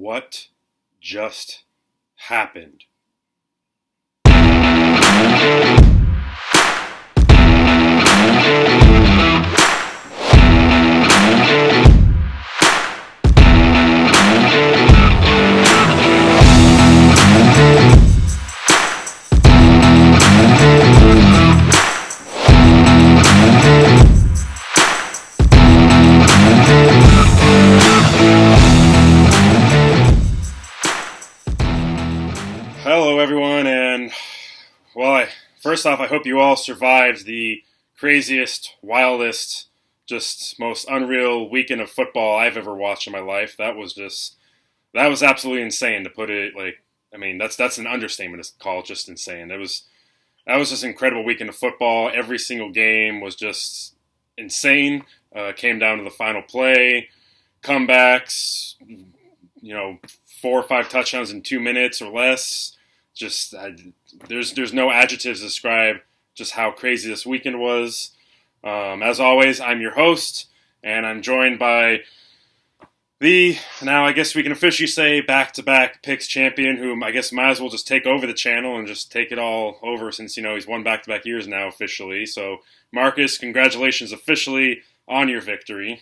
What just happened? Hello, everyone, and first off, I hope you all survived the craziest, wildest, just most unreal weekend of football I've ever watched in my life. That was absolutely insane, to put it that's an understatement to call it just insane. That was just an incredible weekend of football. Every single game was just insane. Came down to the final play, comebacks, 4 or 5 touchdowns in 2 minutes or less. There's no adjectives to describe just how crazy this weekend was. As always, I'm your host, and I'm joined by now I guess we can officially say back-to-back picks champion, who I guess might as well just take over the channel and just take it all over since, he's won back-to-back years now officially. So, Marcus, congratulations officially on your victory.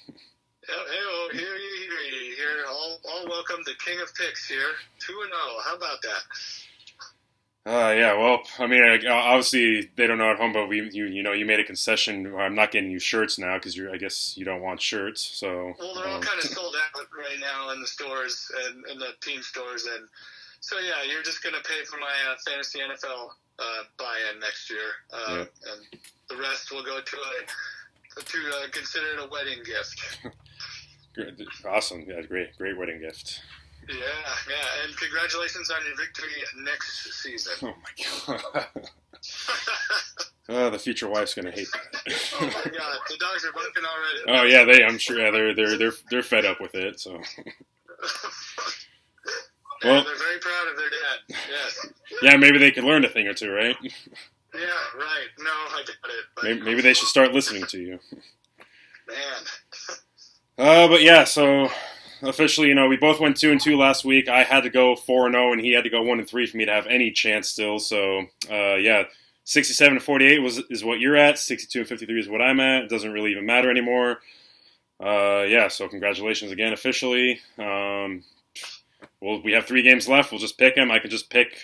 Here. All welcome to King of Picks here. 2-0. How about that? Obviously they don't know at home, but you made a concession. I'm not getting you shirts now because I guess you don't want shirts. So they're all kind of sold out right now in the stores and in the team stores, and so yeah, you're just gonna pay for my fantasy NFL buy-in next year, and the rest will go to consider it a wedding gift. Awesome, yeah, great wedding gift. Yeah, and congratulations on your victory next season. Oh my god. The future wife's gonna hate that. Oh my god, the dogs are barking already. Oh yeah, I'm sure. Yeah, they're fed up with it. So. Well, they're very proud of their dad. Yes. Yeah, maybe they could learn a thing or two, right? Yeah, right. No, I doubt it. But maybe they should start listening to you. Man. But yeah, so. Officially, we both went 2-2 last week. I had to go 4-0, and he had to go 1-3 for me to have any chance still. So, 67-48 is what you're at. 62-53 is what I'm at. It doesn't really even matter anymore. So congratulations again, officially. We have 3 games left. We'll just pick them. I could just pick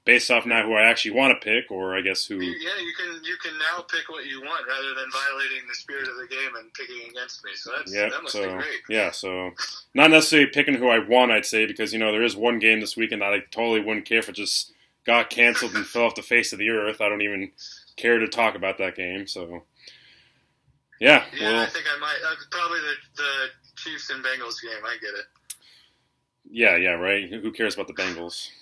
based off now who I actually want to pick, or I guess who. Yeah, you can now pick what you want rather than violating the spirit of the game and picking against me. So that must be great. Yeah, so not necessarily picking who I want, I'd say, because there is one game this weekend that I totally wouldn't care if it just got canceled and fell off the face of the earth. I don't even care to talk about that game. So yeah. Yeah, I think I might. Probably the Chiefs and Bengals game. I get it. Yeah, right. Who cares about the Bengals?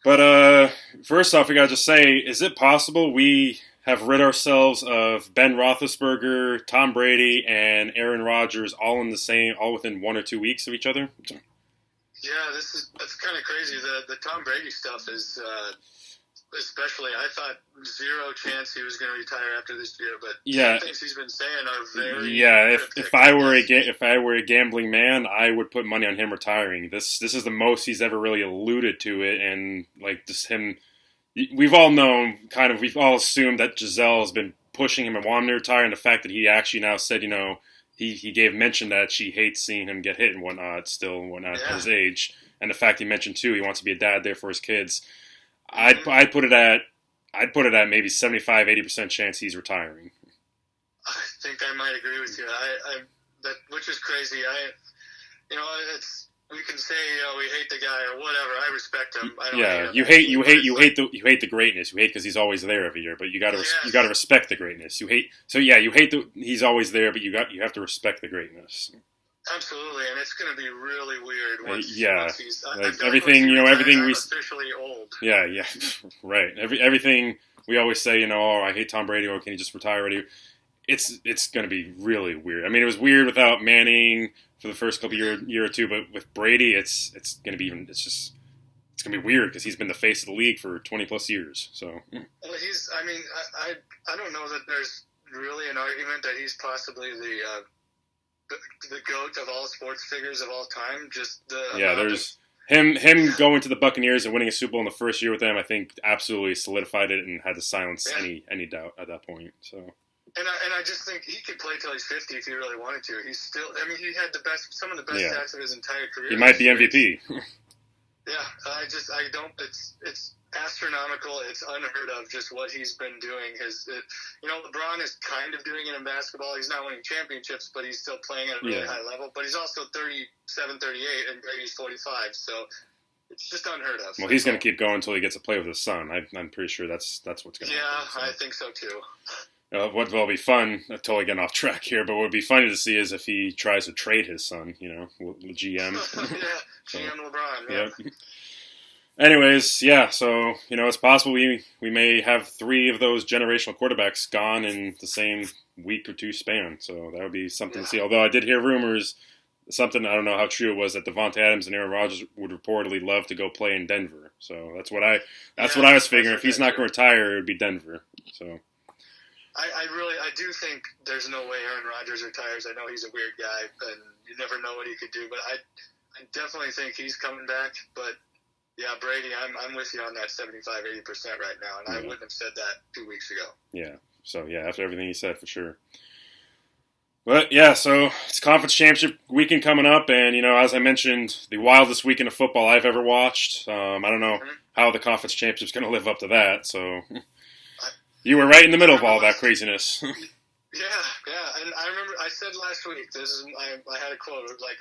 But first off, we gotta just say, is it possible we have rid ourselves of Ben Roethlisberger, Tom Brady, and Aaron Rodgers all within 1 or 2 weeks of each other? Yeah, that's kind of crazy. The Tom Brady stuff is, especially, I thought 0 chance he was going to retire after this year, but some things he's been saying are very. Yeah, if I were a gambling man, I would put money on him retiring. This is the most he's ever really alluded to it, and just him. We've all assumed that Giselle has been pushing him and wanting to retire, and the fact that he actually now said, he gave mention that she hates seeing him get hit and whatnot at his age, and the fact he mentioned too he wants to be a dad there for his kids. I'd put it at maybe 75-80% chance he's retiring. I think I might agree with you. Which is crazy. We can say we hate the guy or whatever. I respect him. I don't hate him. You hate the greatness. You hate because he's always there every year. But you got to respect the greatness. You hate he's always there, but you have to respect the greatness. Absolutely, and it's going to be really weird once he's everything we officially old. Yeah, right. Everything we always say, I hate Tom Brady, or can he just retire already? It's going to be really weird. I mean, it was weird without Manning for the first couple year or two, but with Brady, it's going to be going to be weird because he's been the face of the league for 20 plus years. So, well, I don't know that there's really an argument that he's possibly the the GOAT of all sports figures of all time. Just there's him going to the Buccaneers and winning a Super Bowl in the first year with them. I think absolutely solidified it and had to silence any doubt at that point. So. And I just think he could play till he's 50 if he really wanted to. He's still. I mean, he had some of the best stats of his entire career. He might be MVP. Yeah, I don't. It's astronomical. It's unheard of. Just what he's been doing. LeBron is kind of doing it in basketball. He's not winning championships, but he's still playing at a really high level. But he's also 37, 38, and Brady's 45. So it's just unheard of. Well, he's going to keep going until he gets to play with his son. I'm pretty sure that's what's going to happen. Yeah, I think so too. What will be fun, totally getting off track here, but what would be funny to see is if he tries to trade his son, GM. GM LeBron, yeah. Anyways, so, it's possible we may have 3 of those generational quarterbacks gone in the same week or 2 span, so that would be something to see. Although I did hear rumors, I don't know how true it was, that Devontae Adams and Aaron Rodgers would reportedly love to go play in Denver. So that's what I was figuring. If he's not going to retire, it would be Denver, so... I do think there's no way Aaron Rodgers retires. I know he's a weird guy, and you never know what he could do. But I definitely think he's coming back. But yeah, Brady, I'm with you on that 75-80% right now, and I wouldn't have said that 2 weeks ago. Yeah. So after everything he said, for sure. But yeah, so it's conference championship weekend coming up, and as I mentioned, the wildest weekend of football I've ever watched. I don't know how the conference championship's going to live up to that. So. You were right in the middle of all that craziness. Yeah, and I remember I said last week. I had a quote like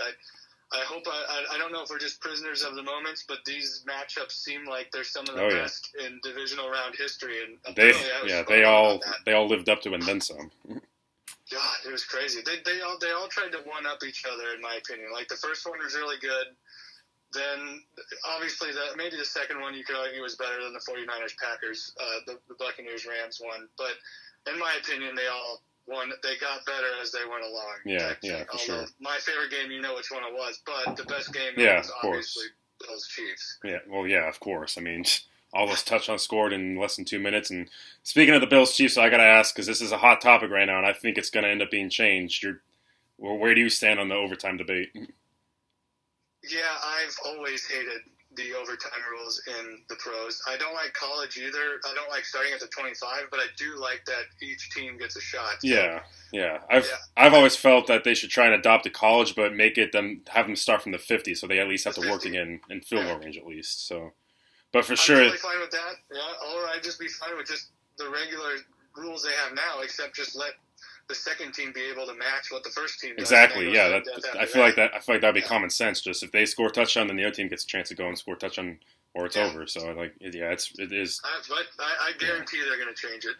I hope I don't know if we're just prisoners of the moments, but these matchups seem like they're some of the best in divisional round history. And they all lived up to it and then some. God, it was crazy. They all tried to one up each other, in my opinion. Like the first one was really good. Then, obviously, maybe the second one you could argue was better than the 49ers-Packers, the Buccaneers-Rams one. But in my opinion, they all won. They got better as they went along. Yeah, for sure. My favorite game, which one it was. But the best game was obviously Bills-Chiefs. Yeah, well, yeah, of course. I mean, all those touchdowns scored in less than 2 minutes. And speaking of the Bills-Chiefs, I got to ask, because this is a hot topic right now, and I think it's going to end up being changed. Where do you stand on the overtime debate? Yeah, I've always hated the overtime rules in the pros. I don't like college either. I don't like starting at the 25, but I do like that each team gets a shot. So, yeah. I've always felt that they should try and adopt a college, but have them start from the 50, so they at least have to work again in field goal range at least. So, but for sure, I'm totally fine with that. Yeah, or I'd just be fine with just the regular rules they have now, except just let the second team be able to match what the first team does. Exactly, yeah. I feel like that'd be common sense. Just if they score a touchdown, then the other team gets a chance to go and score a touchdown, or it's over. So it is. I guarantee they're going to change it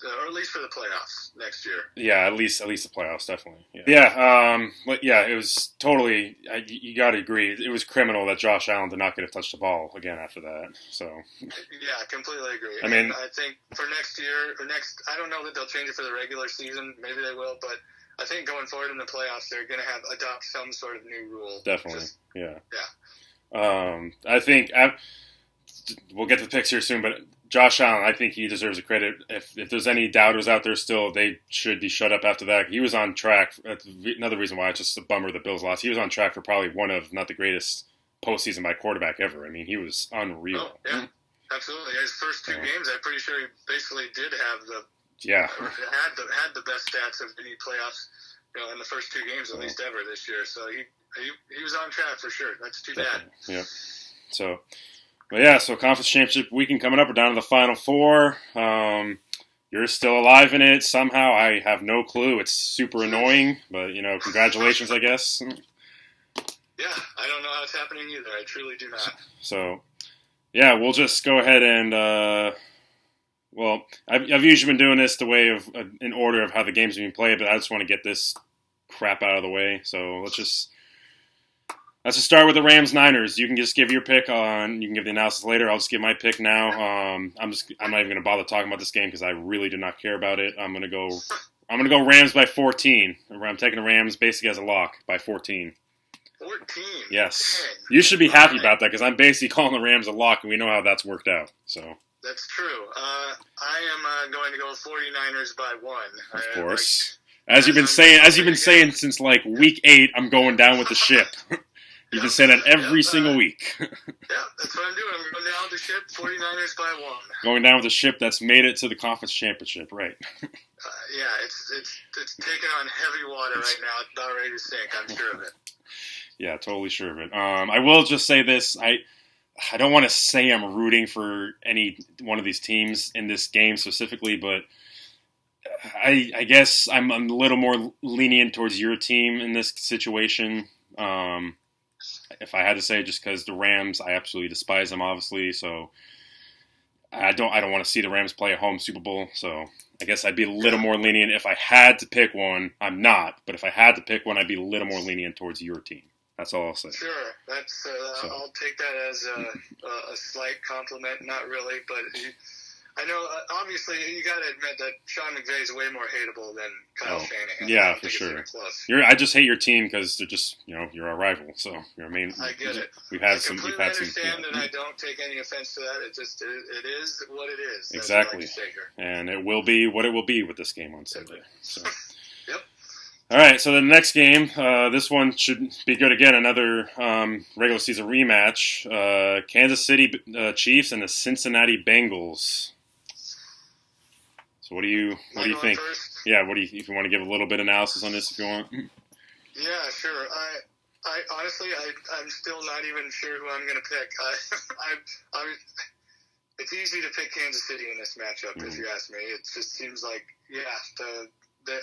or at least for the playoffs next year. Yeah, at least the playoffs, definitely. It was totally. You got to agree, it was criminal that Josh Allen did not get to touch the ball again after that. So. Yeah, I completely agree. I mean, I think for next year I don't know that they'll change it for the regular season. Maybe they will, but I think going forward in the playoffs, they're going to adopt some sort of new rule. Definitely, Yeah. I think we'll get to the picks here soon, but Josh Allen, I think he deserves a credit. If there's any doubters out there still, they should be shut up after that. He was on track. That's another reason why it's just a bummer the Bills lost. He was on track for probably one of, not the greatest postseason by quarterback ever. I mean, he was unreal. Oh, yeah, absolutely. His first 2 games, I'm pretty sure he basically did have had the best stats of any playoffs, in the first 2 games at least ever this year. So he was on track for sure. That's too bad. Yeah. So conference championship weekend coming up. We're down to the Final Four. You're still alive in it somehow. I have no clue. It's super annoying, but congratulations, I guess. Yeah, I don't know how it's happening either. I truly do not. So, yeah, we'll just go ahead and. I've usually been doing this the way of in order of how the games are being played, but I just want to get this crap out of the way. So let's just start with the Rams-Niners. You can just give your pick on. You can give the analysis later. I'll just give my pick now. I'm not even going to bother talking about this game because I really do not care about it. I'm going to go Rams by 14. I'm taking the Rams basically as a lock by 14. 14. Yes. Dang. You should be happy about that because I'm basically calling the Rams a lock, and we know how that's worked out. So. That's true. I am going to go 49ers by 1. Of course. As you've been saying since like week 8, I'm going down with the ship. You've been saying that every single week. Yeah, that's what I'm doing. I'm going down with the ship, 49ers by 1. Going down with the ship that's made it to the conference championship, right? Yeah, it's taking on heavy water right now. It's about ready to sink. I'm sure of it. Yeah, totally sure of it. I will just say this. I don't want to say I'm rooting for any one of these teams in this game specifically, but I guess I'm a little more lenient towards your team in this situation. If I had to say, just because the Rams, I absolutely despise them, obviously. So I don't want to see the Rams play a home Super Bowl. So I guess I'd be a little more lenient if I had to pick one. I'm not, but if I had to pick one, I'd be a little more lenient towards your team. That's all I'll say. Sure, that's I'll take that as a slight compliment. Not really, but I know obviously you got to admit that Sean McVay is way more hateable than Kyle Shanahan. Yeah, for sure. I just hate your team because they're just you're our rival. So you're I get it. We've had I some. understand, and I don't take any offense to that. It is what it is. That's exactly, what I like to say here. And it will be what it will be with this game on Sunday. So. Yep. All right, so the next game, this one should be good again. Another regular season rematch: Kansas City Chiefs and the Cincinnati Bengals. So what do you think? First? Yeah, if you want to give a little bit of analysis on this, if you want. Yeah, sure. I honestly, I'm still not even sure who I'm going to pick. It's easy to pick Kansas City in this matchup, if you ask me. It just seems like,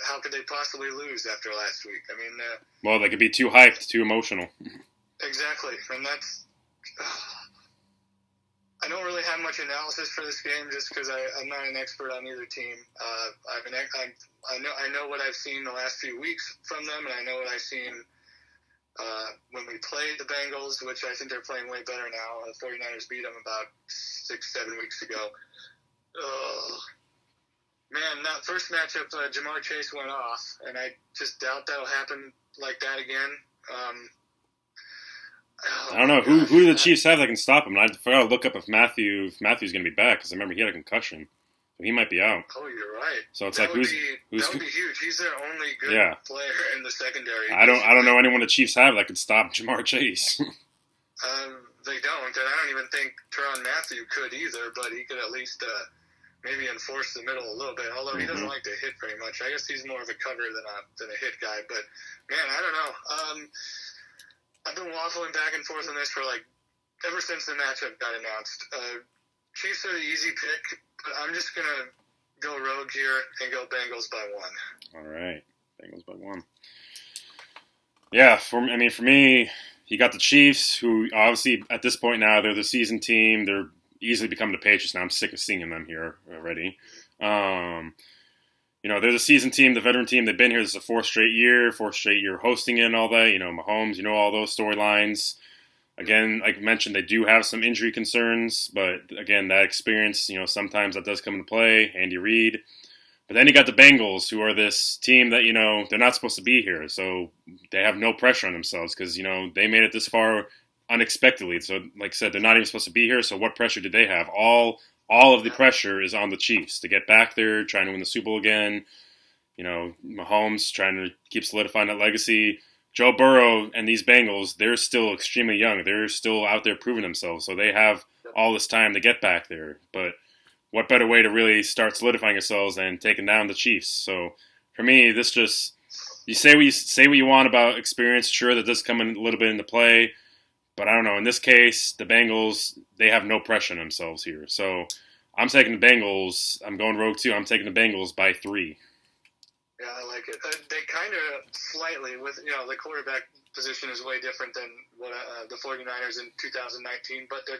how could they possibly lose after last week? I mean, well, they could be too hyped, too emotional. Exactly, and that's. I don't really have much analysis for this game just because I'm not an expert on either team. I know what I've seen the last few weeks from them, and I know what I've seen when we played the Bengals, which I think they're playing way better now. The 49ers beat them about 6-7 weeks ago. Man, that first matchup, Jamar Chase went off, and I just doubt that'll happen like that again. I don't know. Who do the Chiefs have that can stop him? And I forgot to look up if Matthew's going to be back, because I remember he had a concussion. So he might be out. Oh, you're right. So it's that like, would who's be huge. He's their only good player in the secondary. I don't know anyone the Chiefs have that can stop Jamar Chase. They don't, and I don't even think Tyrann Mathieu could either, but he could at least maybe enforce the middle a little bit, although he doesn't like to hit very much. I guess he's more of a cover than a hit guy, but, man, I don't know. I've been waffling back and forth on this for ever since the matchup got announced. Chiefs are the easy pick, but I'm just going to go rogue here and go Bengals by 1. All right. Bengals by 1. Yeah, for me, you got the Chiefs, who obviously at this point now, they're the season team. They're easily becoming the Patriots now. I'm sick of seeing them here already. They're the season team, the veteran team. They've been here. This is the fourth straight year hosting it and all that. Mahomes, all those storylines. Again, like I mentioned, they do have some injury concerns, but again, that experience, sometimes that does come into play. Andy Reid. But then you got the Bengals, who are this team that, they're not supposed to be here. So they have no pressure on themselves because, they made it this far unexpectedly. So, like I said, they're not even supposed to be here. So what pressure did they have? All of the pressure is on the Chiefs to get back there, trying to win the Super Bowl again. Mahomes trying to keep solidifying that legacy. Joe Burrow and these Bengals, they're still extremely young. They're still out there proving themselves. So they have all this time to get back there. But what better way to really start solidifying yourselves than taking down the Chiefs? So for me, this just, you say what you want about experience. Sure, that does come in a little bit into play. But I don't know. In this case, the Bengals, they have no pressure on themselves here. So I'm taking the Bengals. I'm going rogue too. I'm taking the Bengals by 3. Yeah, I like it. They kind of slightly, with the quarterback position is way different than what the 49ers in 2019, but they're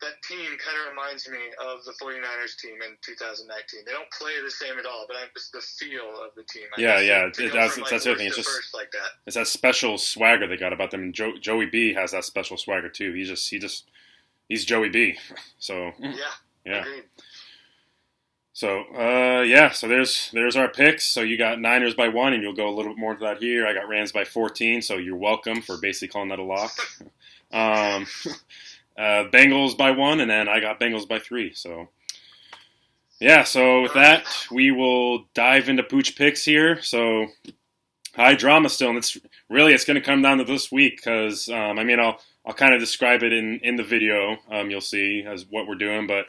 that team kind of reminds me of the 49ers team in 2019. They don't play the same at all, but it's the feel of the team. That's the other thing. It's just like that. It's that special swagger they got about them. And Joey B has that special swagger too. He's Joey B. So yeah. Agreed. So so there's our picks. So you got Niners by 1, and you'll go a little bit more to that here. I got Rams by 14, so you're welcome for basically calling that a lock. Bengals by 1, and then I got Bengals by 3. So Yeah, so with that, we will dive into Pooch Picks here. So high drama still, and it's going to come down to this week because I'll kind of describe it in the video. You'll see as what we're doing, but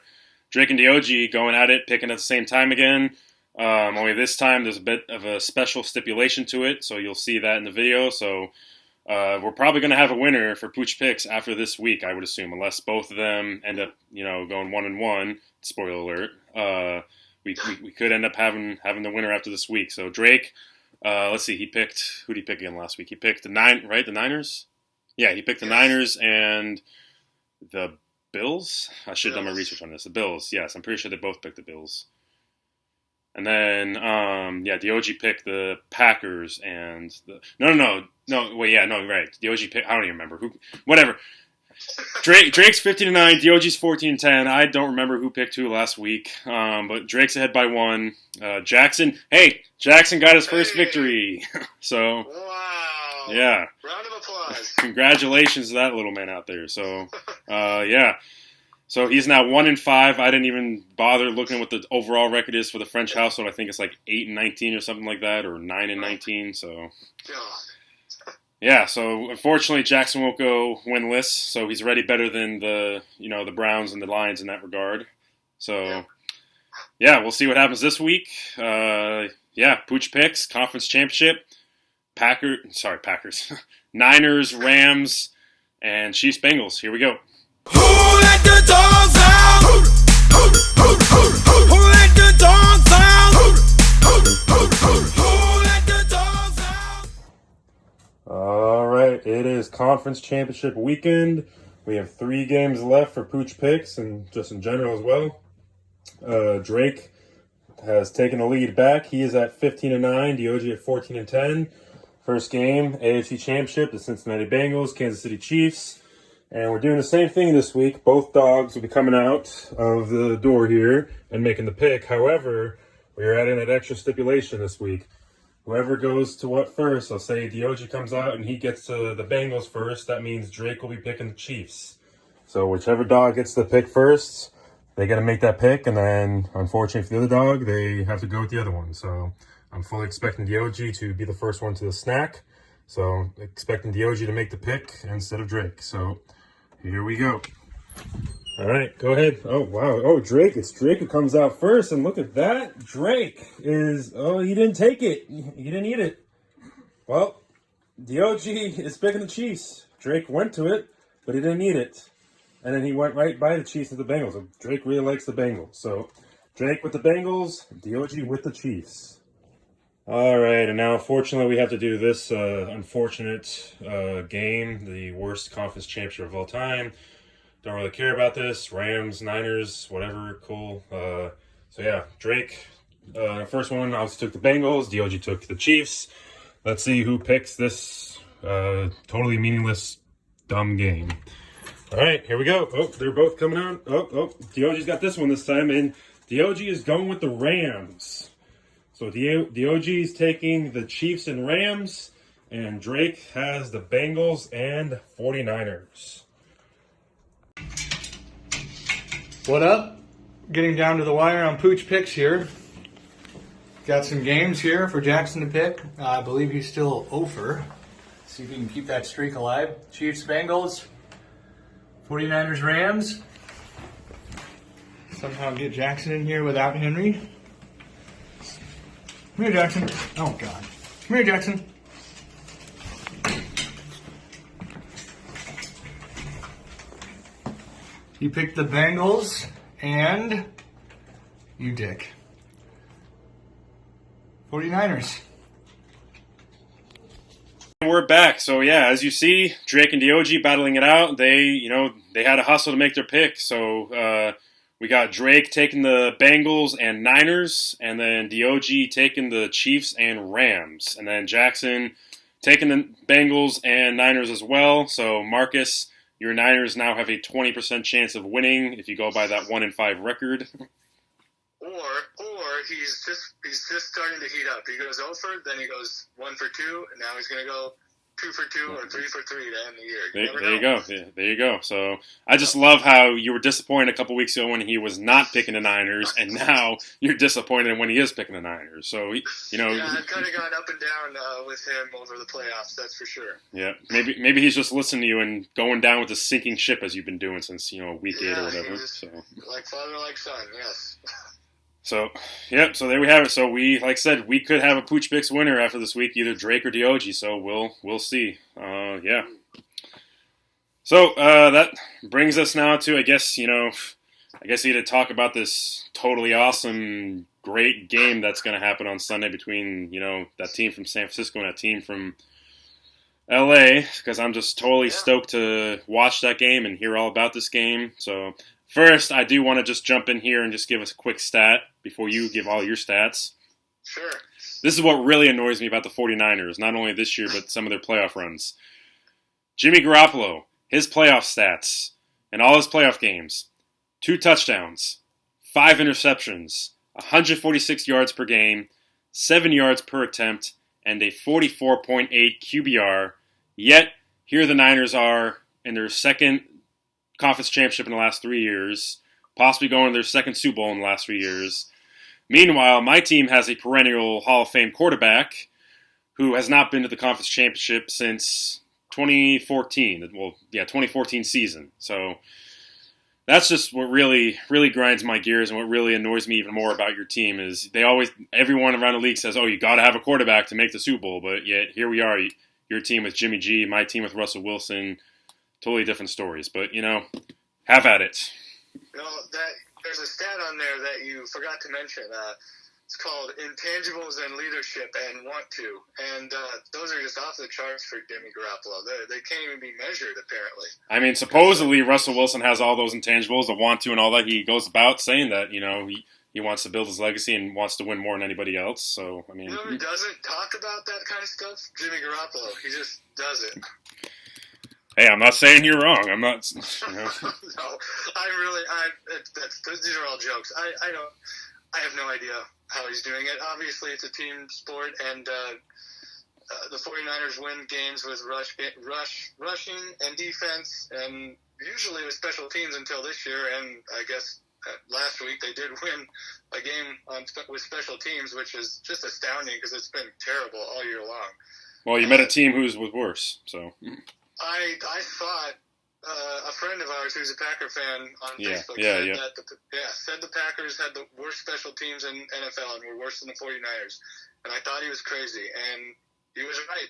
Drake and DOG going at it, picking at the same time again. Only this time there's a bit of a special stipulation to it, so you'll see that in the video. So we're probably going to have a winner for Pooch Picks after this week, I would assume, unless both of them end up, going 1-1. Spoiler alert. We could end up having the winner after this week. So Drake, let's see, who did he pick again last week? He picked the Niners? Yeah, he picked the Niners and the Bills. I should have done my research on this. The Bills, yes, I'm pretty sure they both picked the Bills. And then, DOG picked the Packers and the right. DOG picked, I don't even remember whatever. Drake's 15-9, DOG's 14-10. I don't remember who picked who last week, but Drake's ahead by 1. Jackson got his first victory. So, wow. Yeah. Round of applause. Congratulations to that little man out there. So, yeah. So he's now 1-5. I didn't even bother looking what the overall record is for the French household. I think it's like 8-19 or something like that, or 9-19. So, yeah. So unfortunately, Jackson won't go winless. So he's already better than the Browns and the Lions in that regard. So, yeah, we'll see what happens this week. Pooch Picks Conference Championship. Packers, Niners, Rams, and Chiefs Bengals. Here we go. Who let the dogs out? Who let the dogs out? Who let the dogs out? All right, it is Conference Championship weekend. We have 3 games left for Pooch Picks and just in general as well. Drake has taken the lead back. He is at 15-9. DOG at 14-10. First game, AFC Championship, the Cincinnati Bengals, Kansas City Chiefs. And we're doing the same thing this week. Both dogs will be coming out of the door here and making the pick. However, we are adding an extra stipulation this week. Whoever goes to what first, I'll say DOG comes out and he gets to the Bengals first. That means Drake will be picking the Chiefs. So whichever dog gets the pick first, they got to make that pick. And then, unfortunately for the other dog, they have to go with the other one. So I'm fully expecting DOG to be the first one to the snack. So expecting DOG to make the pick instead of Drake. So here we go. All right, go ahead. Oh, wow. Oh, Drake. It's Drake who comes out first. And look at that. Drake he didn't take it. He didn't eat it. Well, DOG is picking the Chiefs. Drake went to it, but he didn't eat it. And then he went right by the Chiefs and the Bengals. So Drake really likes the Bengals. So Drake with the Bengals, DOG with the Chiefs. All right, and now unfortunately we have to do this unfortunate game, the worst conference championship of all time. Don't really care about this. Rams, Niners, whatever, cool. Drake, first one obviously took the Bengals. DOG took the Chiefs. Let's see who picks this totally meaningless, dumb game. All right, here we go. Oh, they're both coming out. Oh, DOG's got this one this time, and DOG is going with the Rams. So DOG is taking the Chiefs and Rams, and Drake has the Bengals and 49ers. What up? Getting down to the wire on Pooch Picks here. Got some games here for Jackson to pick. I believe he's still over. See if he can keep that streak alive. Chiefs, Bengals, 49ers, Rams. Somehow get Jackson in here without Henry. Come here, Jackson. Oh, God. Come here, Jackson. You picked the Bengals, and you dick. 49ers. We're back. So, yeah, as you see, Drake and DOG battling it out. They had to hustle to make their pick. So, we got Drake taking the Bengals and Niners, and then DOG taking the Chiefs and Rams. And then Jackson taking the Bengals and Niners as well. So, Marcus, your Niners now have a 20% chance of winning if you go by that 1-5 record. Or he's just starting to heat up. He goes 0 for, then he goes 1 for 2, and now he's going to go 2 for 2 or 3 for 3 to end the year. There you go. Yeah, there you go. So I just love how you were disappointed a couple weeks ago when he was not picking the Niners, and now you're disappointed when he is picking the Niners. So, Yeah, I've kind of gone up and down with him over the playoffs, that's for sure. Yeah, maybe he's just listening to you and going down with the sinking ship as you've been doing since, week 8 or whatever. So. Like father, like son, yes. So, yep, so there we have it. So we, like I said, we could have a Pooch Picks winner after this week, either Drake or Diogi, so we'll see. Yeah. So, that brings us now to, I guess we need to talk about this totally awesome, great game that's going to happen on Sunday between, that team from San Francisco and that team from LA, because I'm just totally stoked to watch that game and hear all about this game. So, first, I do want to just jump in here and just give us a quick stat before you give all your stats. Sure. This is what really annoys me about the 49ers, not only this year, but some of their playoff runs. Jimmy Garoppolo, his playoff stats, in all his playoff games, 2 touchdowns, 5 interceptions, 146 yards per game, 7 yards per attempt, and a 44.8 QBR. Yet, here the Niners are in their second conference championship in the last 3 years, possibly going to their second Super Bowl in the last 3 years. Meanwhile, my team has a perennial Hall of Fame quarterback who has not been to the conference championship since 2014. 2014 season. So that's just what really, really grinds my gears, and what really annoys me even more about your team is everyone around the league says, oh, you got to have a quarterback to make the Super Bowl, but yet here we are, your team with Jimmy G, my team with Russell Wilson, totally different stories. But, have at it. There's a stat on there that you forgot to mention. It's called intangibles and leadership and want to. And those are just off the charts for Jimmy Garoppolo. They can't even be measured, apparently. I mean, supposedly Russell Wilson has all those intangibles, the want to and all that. He goes about saying that, he wants to build his legacy and wants to win more than anybody else. So, I mean... who doesn't talk about that kind of stuff? Jimmy Garoppolo. He just does it. Hey, I'm not saying you're wrong. I'm not... No, these are all jokes. I have no idea how he's doing it. Obviously, it's a team sport, and the 49ers win games with rushing and defense, and usually with special teams until this year, and I guess last week they did win a game with special teams, which is just astounding because it's been terrible all year long. Well, you met a team who was worse, so... I thought a friend of ours who's a Packer fan on Facebook said the Packers had the worst special teams in NFL and were worse than the 49ers. And I thought he was crazy, and he was right.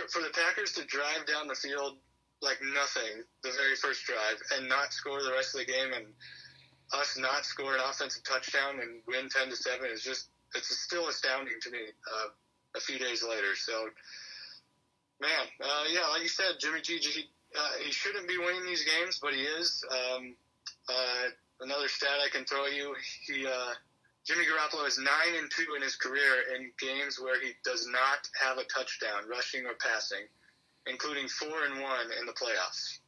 For the Packers to drive down the field like nothing the very first drive and not score the rest of the game, and us not score an offensive touchdown and win 10-7 is just, it's still astounding to me a few days later. So, man, like you said, Jimmy G, he shouldn't be winning these games, but he is. Another stat I can throw you, Jimmy Garoppolo is 9-2 in his career in games where he does not have a touchdown, rushing or passing, including 4-1 in the playoffs.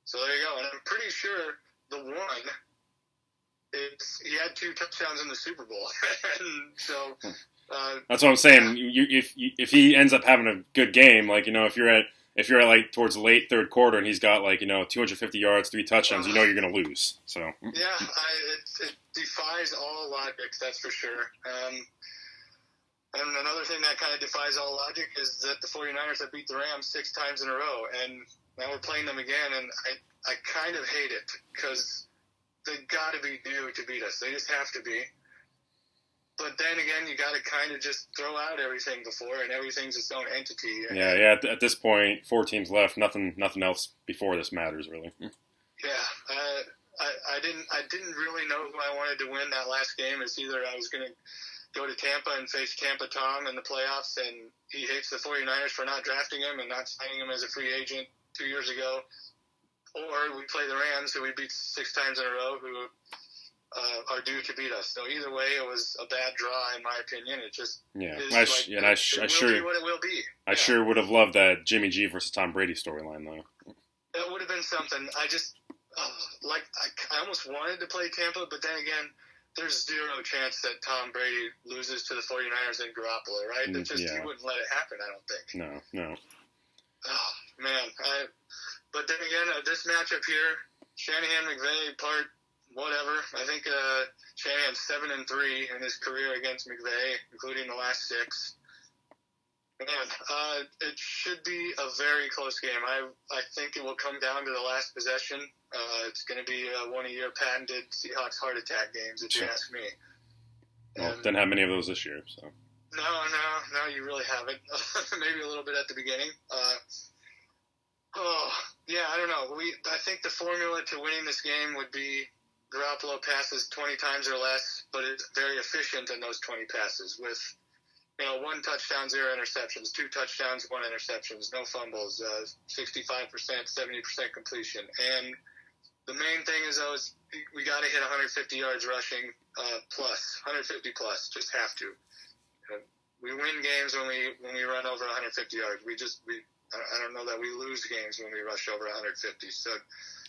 So there you go. And I'm pretty sure the one is he had 2 touchdowns in the Super Bowl. And so... that's what I'm saying. If he ends up having a good game, like, if you're at like towards the late third quarter and he's got 250 yards, 3 touchdowns, you're going to lose. So yeah, it defies all logic, that's for sure. And another thing that kind of defies all logic is that the 49ers have beat the Rams 6 times in a row, and now we're playing them again, and I kind of hate it because they got to be due to beat us. They just have to be. But then again, you got to kind of just throw out everything before, and everything's its own entity. Yeah. At this point, 4 teams left. Nothing else before this matters, really. Yeah, I didn't really know who I wanted to win that last game. It's either I was going to go to Tampa and face Tampa Tom in the playoffs, and he hates the 49ers for not drafting him and not signing him as a free agent 2 years ago, or we play the Rams, who we beat 6 times in a row, who are due to beat us. So either way, it was a bad draw, in my opinion. It just I sure will be what it will be. I sure would have loved that Jimmy G versus Tom Brady storyline, though. That would have been something. I just I almost wanted to play Tampa, but then again, there's zero chance that Tom Brady loses to the 49ers and Garoppolo, right? That just he wouldn't let it happen, I don't think. No. Oh, man. But then again, this matchup here, Shanahan-McVay part whatever. I think Shanahan's 7-3 in his career against McVay, including the last 6. Man, it should be a very close game. I think it will come down to the last possession. It's going to be one of your patented Seahawks heart attack games, if you ask me. Well, didn't have many of those this year, so. No, you really haven't. Maybe a little bit at the beginning. I don't know. I think the formula to winning this game would be Garoppolo passes 20 times or less, but it's very efficient in those 20 passes with 1 touchdown, 0 interceptions, 2 touchdowns, 1 interceptions, no fumbles, 65%, 70% completion. And the main thing is, though, is we got to hit 150 yards rushing plus, 150 plus, just have to. We win games when we run over 150 yards. I don't know that we lose games when we rush over 150. So,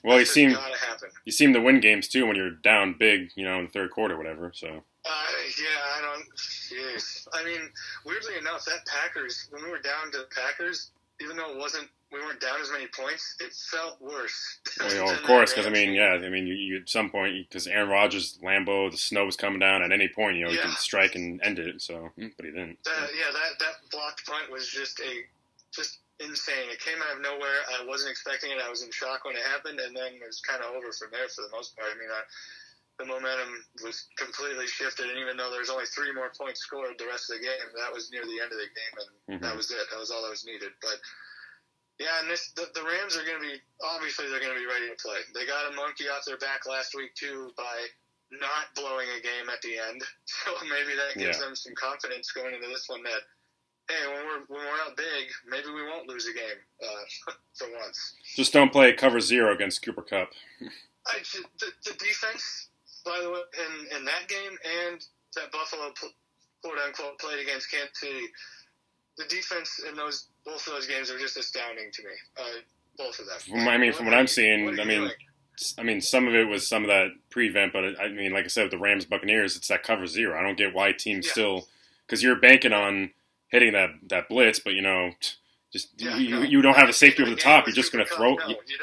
well, you seem to win games too when you're down big, in the third quarter, or whatever. So. I don't. Jeez. I mean, weirdly enough, that Packers, when we were down to the Packers, even though we weren't down as many points, it felt worse. Well, of course, because you at some point, because Aaron Rodgers, Lambeau, the snow was coming down. At any point, you can strike and end it. So, but he didn't. That blocked punt was just insane. It came out of nowhere. I wasn't expecting it. I was in shock when it happened, and then it was kind of over from there for the most part. I mean, the momentum was completely shifted, and even though there's only 3 more points scored the rest of the game, that was near the end of the game, and that was it. That was all that was needed. But yeah, and the Rams are going to be they're going to be ready to play. They got a monkey off their back last week too by not blowing a game at the end, so maybe that gives them some confidence going into this one that, hey, when we're up big, maybe we won't lose a game for once. Just don't play cover 0 against Cooper Kupp. The defense, by the way, in that game and that Buffalo, quote-unquote, played against Kansas City, the defense in both of those games are just astounding to me, both of them. From what I'm seeing, some of it was some of that prevent, but like I said, with the Rams-Buccaneers, it's that cover 0. I don't get why teams still – because you're banking on – hitting that blitz, but you don't have a safety over the top. You're just going to throw.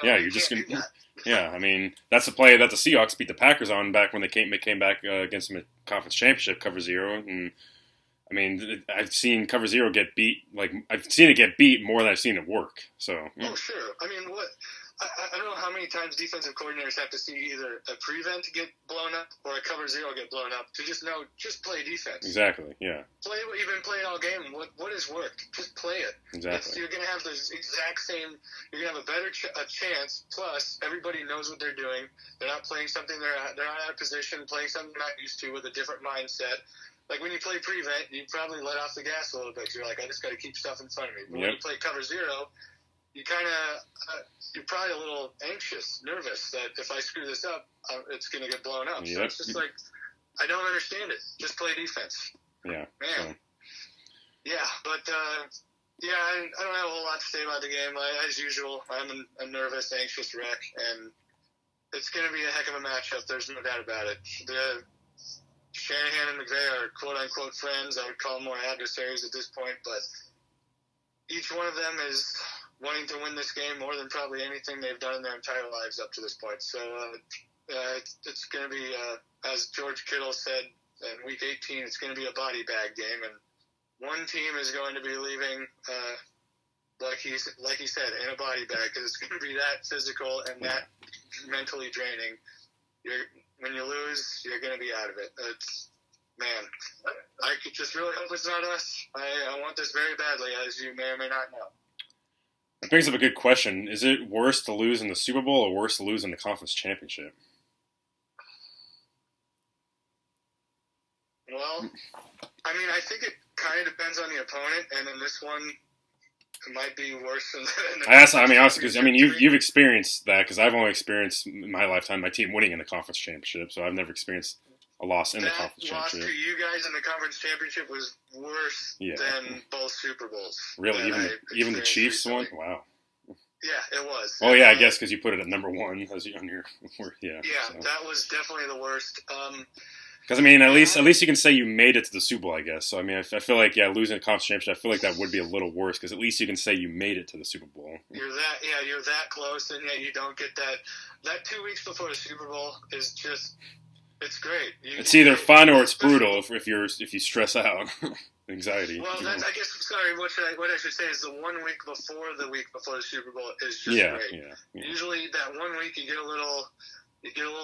You're just going to. Yeah, I mean that's the play that the Seahawks beat the Packers on back when they came back against them at conference championship, cover 0. And I mean I've seen cover 0 get beat. Like I've seen it get beat more than I've seen it work. So. Oh sure. I mean what. I don't know how many times defensive coordinators have to see either a prevent get blown up or a cover 0 get blown up to just play defense. Exactly, yeah. Play what you've been playing all game. What has worked? Just play it. Exactly. You're going to have the exact same – you're going to have a better chance, plus everybody knows what they're doing. They're not playing something they're not out of position, playing something they're not used to with a different mindset. Like when you play prevent, you probably let off the gas a little bit. You're like, I just got to keep stuff in front of me. But when you play cover 0 – you're probably a little anxious, nervous that if I screw this up, it's going to get blown up. So it's just like, I don't understand it. Just play defense. Yeah. Man. So. Yeah, but, I don't have a whole lot to say about the game. As usual, I'm a nervous, anxious wreck, and it's going to be a heck of a matchup. There's no doubt about it. The Shanahan and McVay are quote-unquote friends. I would call them more adversaries at this point, but each one of them is wanting to win this game more than probably anything they've done in their entire lives up to this point. So it's going to be, as George Kittle said in Week 18, it's going to be a body bag game, and one team is going to be leaving, like he said, in a body bag, because it's going to be that physical and that mentally draining. When you lose, you're going to be out of it. Man, I could just really hope it's not us. I want this very badly, as you may or may not know. That brings up a good question. Is it worse to lose in the Super Bowl or worse to lose in the conference championship? Well, I think it kind of depends on the opponent, and in this one, it might be worse than honestly, because you've experienced that, because I've only experienced in my lifetime my team winning in the conference championship, so I've never experienced a loss in the conference championship. That loss to you guys in the conference championship was worse than both Super Bowls. Really? Even the Chiefs one? Wow. Yeah, it was. Oh, yeah, I guess because you put it at number 1 as on your – so. That was definitely the worst. Because I mean, at least you can say you made it to the Super Bowl, I guess. So I mean, I feel like losing a conference championship, I feel like that would be a little worse because at least you can say you made it to the Super Bowl. You're that close, and yet you don't get that. That 2 weeks before the Super Bowl is just, it's great. It's either fun or it's brutal if you stress out, anxiety. Well, I guess sorry. What I should say is the 1 week before the Super Bowl is just great. Yeah. Usually that 1 week you get a little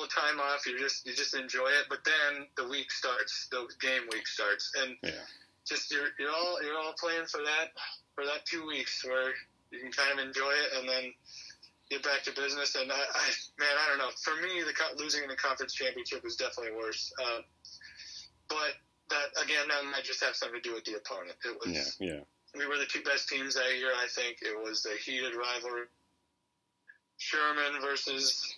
time off. You just enjoy it. But then the week starts. The game week starts, and just you're all playing for that 2 weeks where you can kind of enjoy it and then get back to business. And I don't know. For me, losing in the conference championship was definitely worse. But that might just have something to do with the opponent. It was we were the two best teams that year. I think it was a heated rivalry. Sherman versus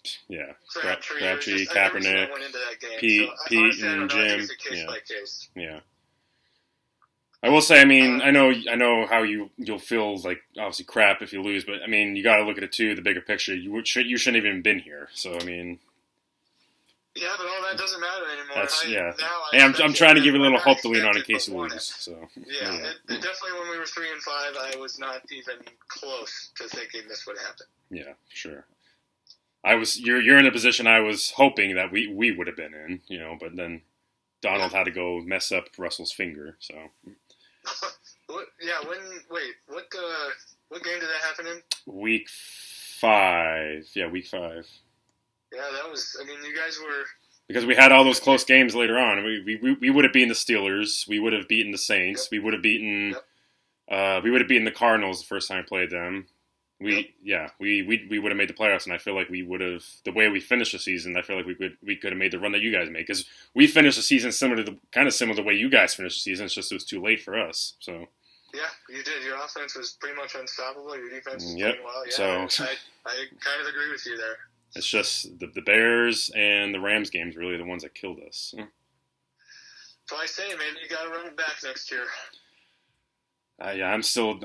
Crabtree, Kaepernick, went into that game. Pete, Honestly, and Jim. It's a case by case. Yeah. I will say, I mean, I know how you'll feel like obviously crap if you lose, but I mean, you got to look at it too, the bigger picture. You shouldn't have even been here. So I mean. Yeah, but all that doesn't matter anymore. I'm trying to give you a little hope to lean on in case you lose. So it definitely when we were 3-5, I was not even close to thinking this would happen. Yeah, sure. You're in a position I was hoping that we would have been in, but then Donald had to go mess up Russell's finger. So. What game did that happen in? Week 5. Yeah, week 5. Yeah, that was. I mean, you guys were because we had all those close games later on. We would have beaten the Steelers. We would have beaten the Saints. We would have beaten. We would have beaten the Cardinals the first time we played them. We would have made the playoffs, and I feel like we would have the way we finished the season. I feel like we could have made the run that you guys made because we finished the season similar to the way you guys finished the season. It's just it was too late for us. So. Yeah, you did. Your offense was pretty much unstoppable. Your defense was playing well. Yeah, so I kind of agree with you there. It's just the Bears and the Rams games really the ones that killed us. So I say, maybe you got to run it back next year. I'm still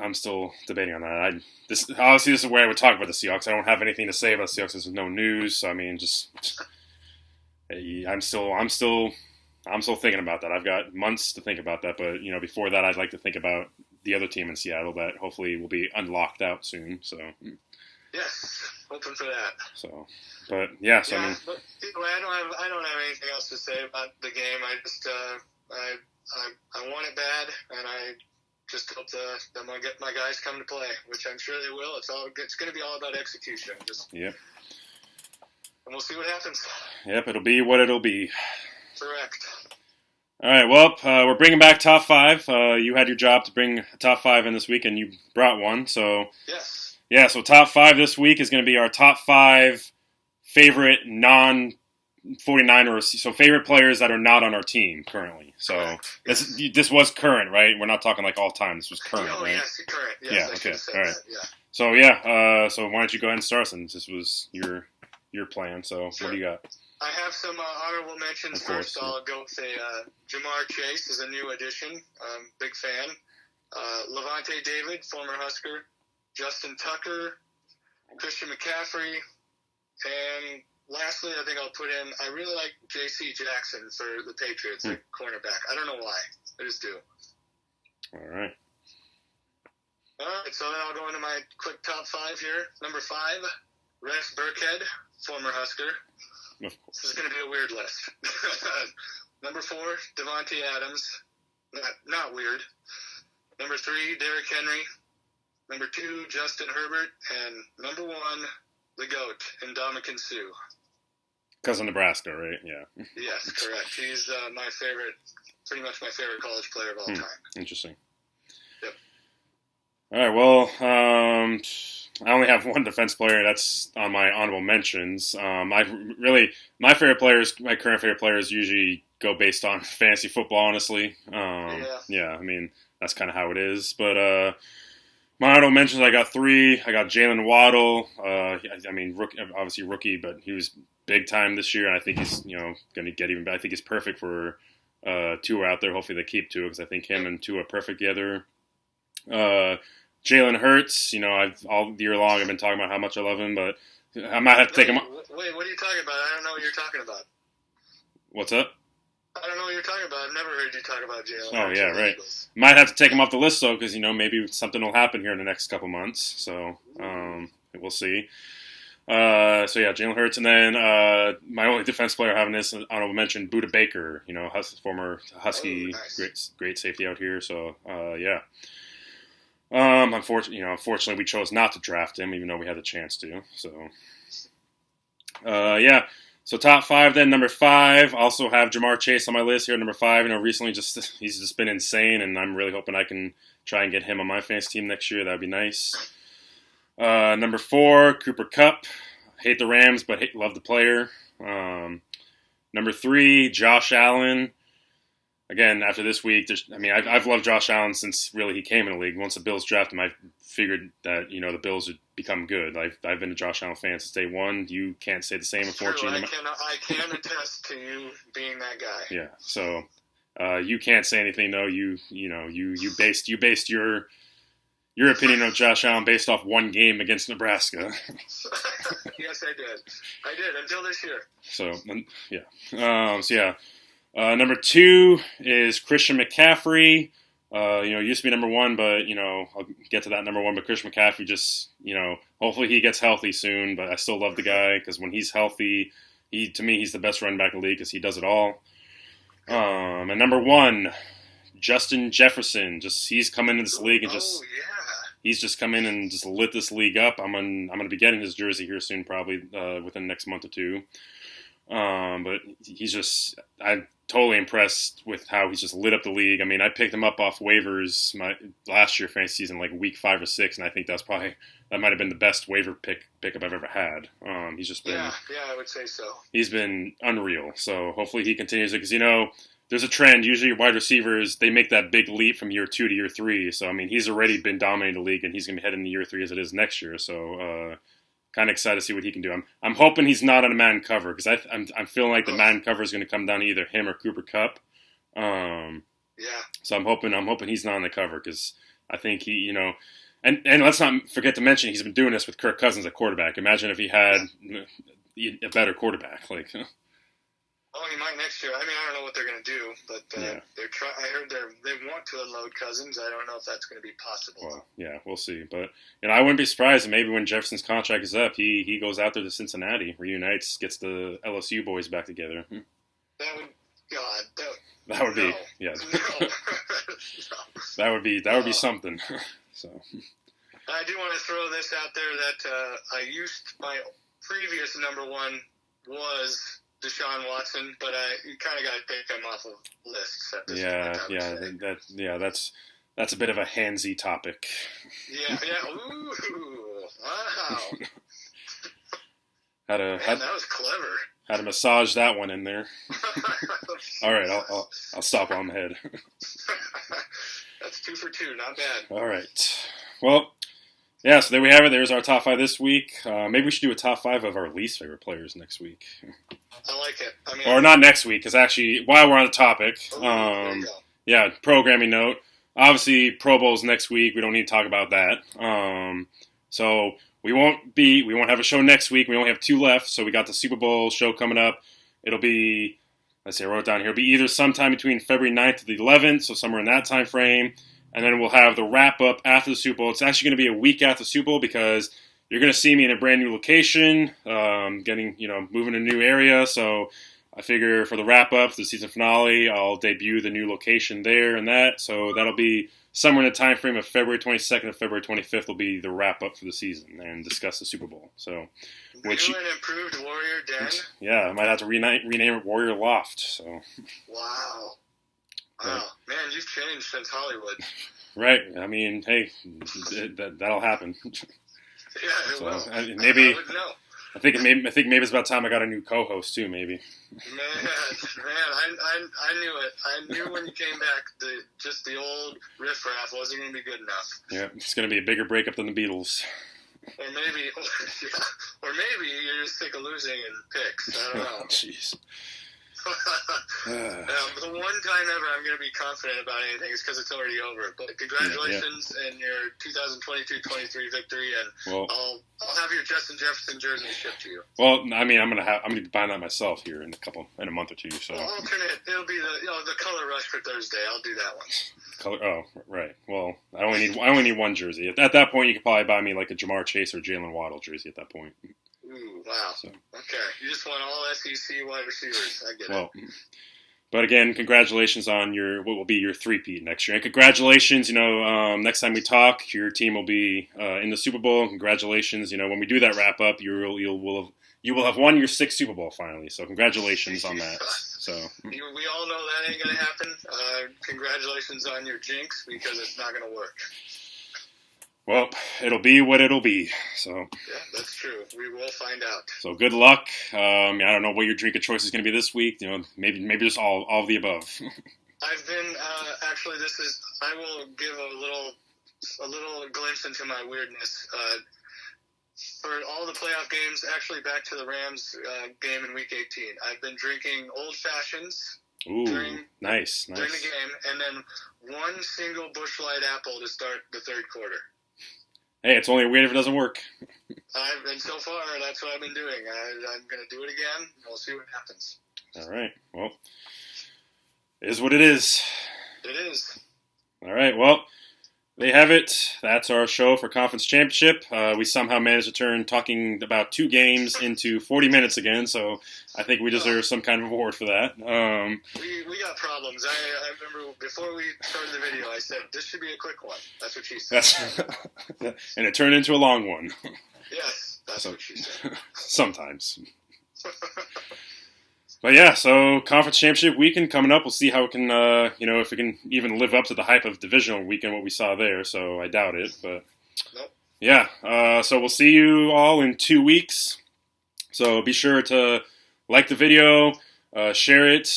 debating on that. This is where I would talk about the Seahawks. I don't have anything to say about the Seahawks. There's no news. So I mean, I'm still thinking about that. I've got months to think about that. But before that, I'd like to think about the other team in Seattle that hopefully will be unlocked out soon. So. Yes, hoping for that. So, but yeah. So I mean, but anyway, I don't have anything else to say about the game. I just I want it bad, and I just hope that I'm gonna get my guys come to play, which I'm sure they will. It's going to be all about execution. And we'll see what happens. Yep, it'll be what it'll be. Correct. All right, well, we're bringing back top 5. You had your job to bring a top 5 in this week, and you brought one. So yes. Yeah, so top 5 this week is going to be our top 5 favorite non-49ers, so favorite players that are not on our team currently. So this was current, right? We're not talking like all time. This was current, right? Yes, current. Yes, yeah, okay, all right. Yeah. So so why don't you go ahead and start since this was your plan. So sure. What do you got? I have some honorable mentions. First, I'll go with Jamar Chase is a new addition. Big fan. Levante David, former Husker. Justin Tucker, Christian McCaffrey, and lastly, I think I'll put in, I really like J.C. Jackson for the Patriots, at cornerback. I don't know why. I just do. All right, so then I'll go into my quick top 5 here. Number 5, Rex Burkhead, former Husker. This is going to be a weird list. Number 4, Devontae Adams. Not weird. Number 3, Derrick Henry. Number 2, Justin Herbert. And number 1, the GOAT, Ndamukong Suh. Because of Nebraska, right? Yeah. Yes, correct. He's pretty much my favorite college player of all time. Interesting. Yep. All right, well, I only have one defense player that's on my honorable mentions. My current favorite players usually go based on fantasy football, honestly. Yeah, I mean, that's kind of how it is. But my honorable mentions, I got 3. I got Jalen Waddle. I mean, obviously rookie, but he was big time this year, and I think he's going to get even better. I think he's perfect for Tua out there. Hopefully they keep Tua because I think him and Tua are perfect together. Jalen Hurts, all year long I've been talking about how much I love him, but I might have to take him. Wait, what are you talking about? I don't know what you're talking about. What's up? I don't know what you're talking about. I've never heard you talk about Jalen. Oh, Hurts yeah, or the right. Eagles. Might have to take him off the list, though, because, maybe something will happen here in the next couple months. So we'll see. Jalen Hurts. And then my only defense player having this honorable mention, Budda Baker, former Husky, Oh, nice. great safety out here. So, yeah. Unfortunately, we chose not to draft him, even though we had the chance to. So, yeah. So top 5, then number 5. Also have Jamar Chase on my list here, number 5. Recently he's just been insane, and I'm really hoping I can try and get him on my fantasy team next year. That'd be nice. Number 4, Cooper Kupp. Hate the Rams, but love the player. Number 3, Josh Allen. Again, after this week, I've loved Josh Allen since really he came in the league. Once the Bills drafted him, I figured that the Bills would become good. I've been a Josh Allen fan since day one. You can't say the same, unfortunately. I can attest to you being that guy. Yeah. So you can't say anything though. You based your opinion of Josh Allen based off one game against Nebraska. Yes, I did. I did until this year. So yeah. Number 2 is Christian McCaffrey. Used to be number 1, but, I'll get to that number 1. But Christian McCaffrey just, hopefully he gets healthy soon. But I still love the guy because when he's healthy, to me, he's the best running back in the league because he does it all. And number 1, Justin Jefferson. He's come into this league and he's just come in and just lit this league up. I'm gonna be getting his jersey here soon, probably within the next month or two. But I'm totally impressed with how he's just lit up the league. I picked him up off waivers my last year fantasy season, like week 5 or 6, and I think that might have been the best waiver pickup I've ever had. He's just been I would say so. He's been unreal. So hopefully he continues it because there's a trend. Usually wide receivers, they make that big leap from year 2 to year 3. So he's already been dominating the league, and he's gonna be heading into year 3 as it is next year. So. Kind of excited to see what he can do. I'm hoping he's not on a man cover because I'm feeling like the man cover is going to come down to either him or Cooper Kupp. So I'm hoping he's not on the cover because I think he, and let's not forget to mention he's been doing this with Kirk Cousins at quarterback. Imagine if he had a better quarterback. Like, oh, he might next year. I don't know what they're going to do, but I heard they want to unload Cousins. I don't know if that's going to be possible. Well, yeah, we'll see. But I wouldn't be surprised if maybe when Jefferson's contract is up, he goes out there to Cincinnati, reunites, gets the LSU boys back together. That would be No. That would be something. So I do want to throw this out there that my previous number 1 was Deshaun Watson, but you kind of got to pick him off of lists at this point. That's a bit of a handsy topic. Yeah. Ooh, wow. That was clever. Had to massage that one in there. All right, I'll stop while I'm ahead. That's 2 for 2, not bad. All right. Well, yeah, so there we have it. There's our top 5 this week. Maybe we should do a top 5 of our least favorite players next week. I like it. Or not next week, because actually, while we're on the topic, there you go. Yeah, programming note. Obviously, Pro Bowl's next week. We don't need to talk about that. So we won't have a show next week. We only have 2 left. So we got the Super Bowl show coming up. It'll be, let's see, I wrote it down here. It'll be either sometime between February 9th to the 11th, so somewhere in that time frame. And then we'll have the wrap-up after the Super Bowl. It's actually going to be a week after the Super Bowl because you're going to see me in a brand new location, moving to a new area. So I figure for the wrap-up, the season finale, I'll debut the new location there and that. So that'll be somewhere in the time frame of February 22nd to February 25th will be the wrap-up for the season and discuss the Super Bowl. So, New and improved Warrior Den? Yeah, I might have to rename it Warrior Loft. So. Wow. Wow, man, you've changed since Hollywood. Right. Hey, that'll happen. Yeah, it will. Maybe I would know. I think maybe it's about time I got a new co-host too. Maybe. Man, I knew it. I knew when you came back, the old riffraff wasn't going to be good enough. Yeah, it's going to be a bigger breakup than the Beatles. Or maybe you're just sick of losing in picks. I don't know. Jeez. The one time ever I'm going to be confident about anything is because it's already over. But congratulations in your 2022-23 victory, and Well, I'll have your Justin Jefferson jersey shipped to you. well, I mean, I'm gonna be buying that myself here in a month or two. So Well, alternate, it'll be the color rush for Thursday. I'll do that one. color. Oh, right. Well, I only need one jersey. At that point, you could probably buy me like a Jamar Chase or Jalen Waddle jersey. At that point. Ooh, wow. So. Okay, you just want all SEC wide receivers. I get Well, it. but again, congratulations on what will be your three-peat next year. And congratulations, next time we talk, your team will be in the Super Bowl. Congratulations, when we do that wrap-up, you will have won your sixth Super Bowl finally. So congratulations on that. So We all know that ain't going to happen. Congratulations on your jinx, because it's not going to work. Well, it'll be what it'll be. So Yeah, that's true. We will find out. So good luck. I don't know what your drink of choice is going to be this week. Maybe just all of the above. I've been actually. I will give a little glimpse into my weirdness. For all the playoff games, actually back to the Rams game in Week 18, I've been drinking old fashions. Ooh, nice. During the game, and then one single Busch Light apple to start the third quarter. Hey, it's only weird if it doesn't work. And so far, that's what I've been doing. I'm going to do it again, and we'll see what happens. All right. Well, it is what it is. It is. All right. Well, they have it. That's our show for Conference Championship. We somehow managed to turn talking about two games into 40 minutes again, so I think we deserve some kind of award for that. We got problems. I remember before we started the video, I said, this should be a quick one. That's what she said. And it turned into a long one. Yes, that's what she said. Sometimes. But yeah, so Conference Championship weekend coming up. We'll see how it can, if it can even live up to the hype of divisional weekend, what we saw there. So I doubt it, but Nope. Yeah. So we'll see you all in 2 weeks. So be sure to like the video, share it,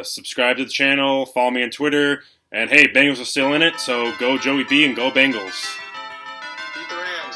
subscribe to the channel, follow me on Twitter, and hey, Bengals are still in it. So go Joey B and go Bengals. Beat the Rams.